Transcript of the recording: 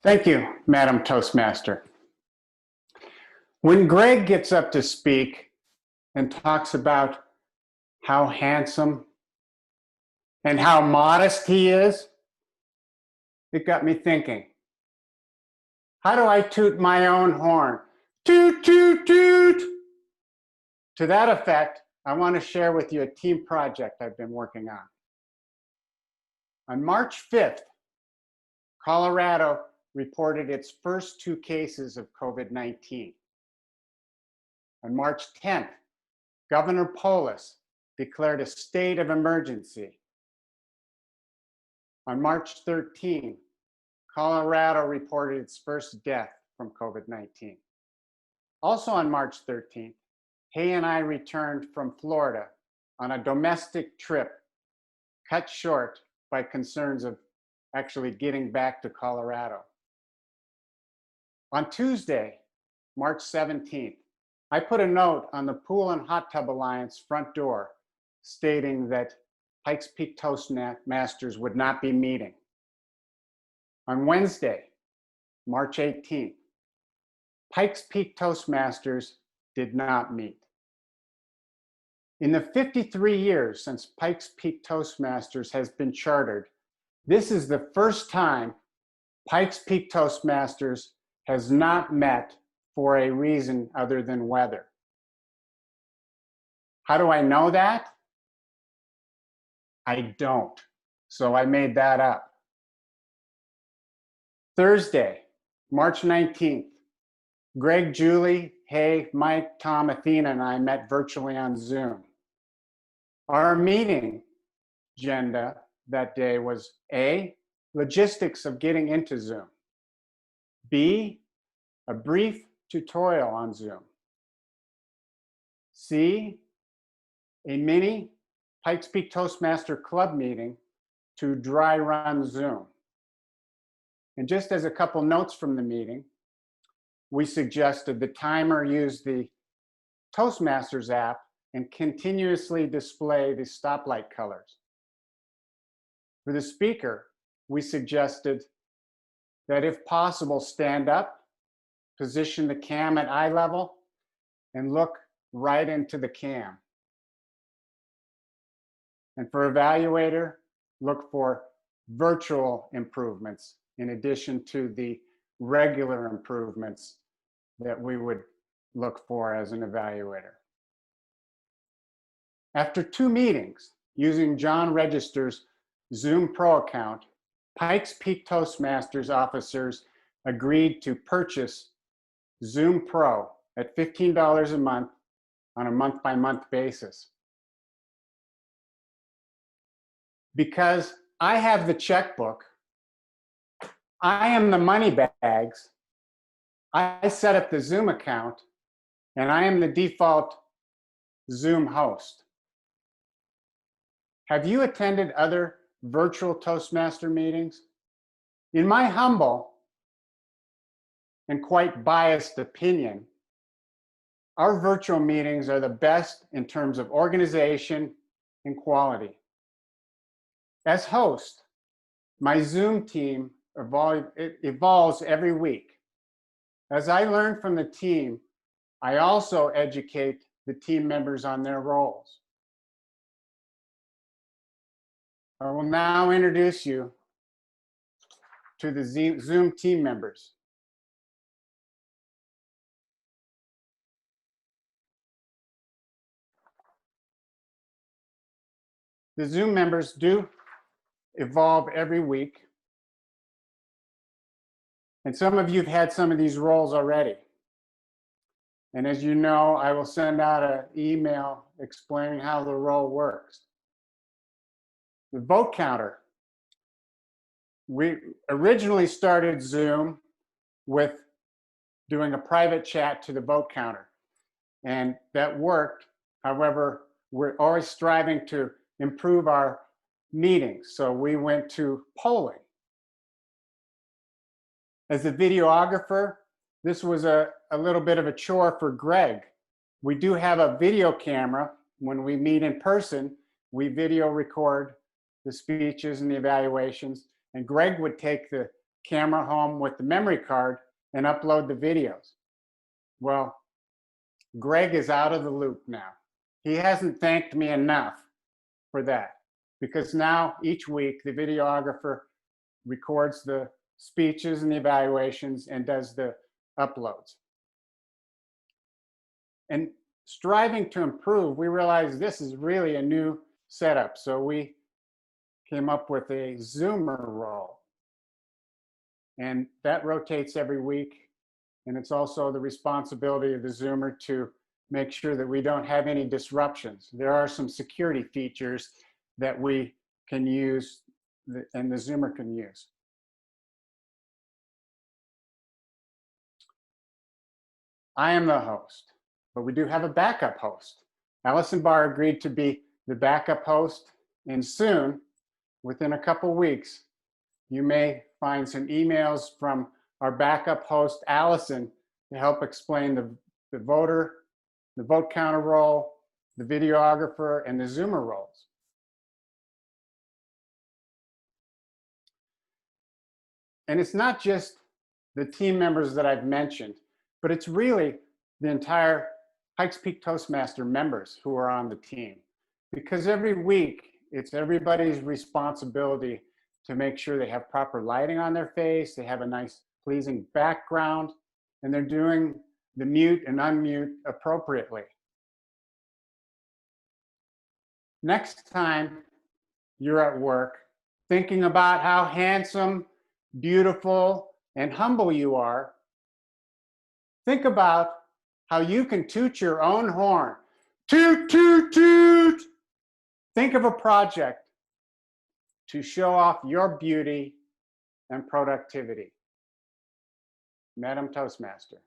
Thank you, Madam Toastmaster. When Greg gets up to speak and talks about how handsome and how modest he is, it got me thinking, how do I toot my own horn? Toot, toot, toot! To that effect, I want to share with you a team project I've been working on. On March 5th, Colorado reported its first 2 cases of COVID-19. On March 10th, Governor Polis declared a state of emergency. On March 13th, Colorado reported its first death from COVID-19. Also on March 13th, Hay and I returned from Florida on a domestic trip cut short by concerns of actually getting back to Colorado. On Tuesday, March 17th, I put a note on the Pool and Hot Tub Alliance front door stating that Pikes Peak Toastmasters would not be meeting. On Wednesday, March 18th, Pikes Peak Toastmasters did not meet. In the 53 years since Pikes Peak Toastmasters has been chartered, this is the first time Pikes Peak Toastmasters has not met for a reason other than weather. How do I know that? I don't, so I made that up. Thursday, March 19th, Greg, Julie, Hay, Mike, Tom, Athena, and I met virtually on Zoom. Our meeting agenda that day was A, logistics of getting into Zoom. B, a brief tutorial on Zoom. C, a mini Pikes Peak Toastmaster Club meeting to dry run Zoom. And just as a couple notes from the meeting, we suggested the timer use the Toastmasters app and continuously display the stoplight colors. For the speaker, we suggested that if possible, stand up, position the cam at eye level, and look right into the cam. And for evaluator, look for virtual improvements in addition to the regular improvements that we would look for as an evaluator. After 2 meetings using John Register's Zoom Pro account, Pikes Peak Toastmasters officers agreed to purchase Zoom Pro at $15 a month on a month-by-month basis. Because I have the checkbook, I am the money bags, I set up the Zoom account, and I am the default Zoom host. Have you attended other virtual Toastmaster meetings? In my humble and quite biased opinion, our virtual meetings are the best in terms of organization and quality. As host, my Zoom team evolves every week. As I learn from the team, I also educate the team members on their roles. I will now introduce you to the Zoom team members. The Zoom members do evolve every week. And some of you have had some of these roles already. And as you know, I will send out an email explaining how the role works. The vote counter. We originally started Zoom with doing a private chat to the vote counter. And that worked. However, we're always striving to improve our meetings. So we went to polling. As a videographer, this was a little bit of a chore for Greg. We do have a video camera. When we meet in person, we video record the speeches and the evaluations, and Greg would take the camera home with the memory card and upload the videos. Well, Greg is out of the loop now. He hasn't thanked me enough for that, because now each week the videographer records the speeches and the evaluations and does the uploads. And striving to improve, we realized this is really a new setup. So we came up with a Zoomer role. And that rotates every week. And it's also the responsibility of the Zoomer to make sure that we don't have any disruptions. There are some security features that we can use and the Zoomer can use. I am the host, but we do have a backup host. Allison Barr agreed to be the backup host, and soon, within a couple weeks, you may find some emails from our backup host, Allison, to help explain the vote counter role, the videographer, and the Zoomer roles. And it's not just the team members that I've mentioned, but it's really the entire Pikes Peak Toastmaster members who are on the team. Because every week, it's everybody's responsibility to make sure they have proper lighting on their face, they have a nice, pleasing background, and they're doing the mute and unmute appropriately. Next time you're at work, thinking about how handsome, beautiful, and humble you are, think about how you can toot your own horn. Toot, toot, toot! Think of a project to show off your beauty and productivity. Madam Toastmaster.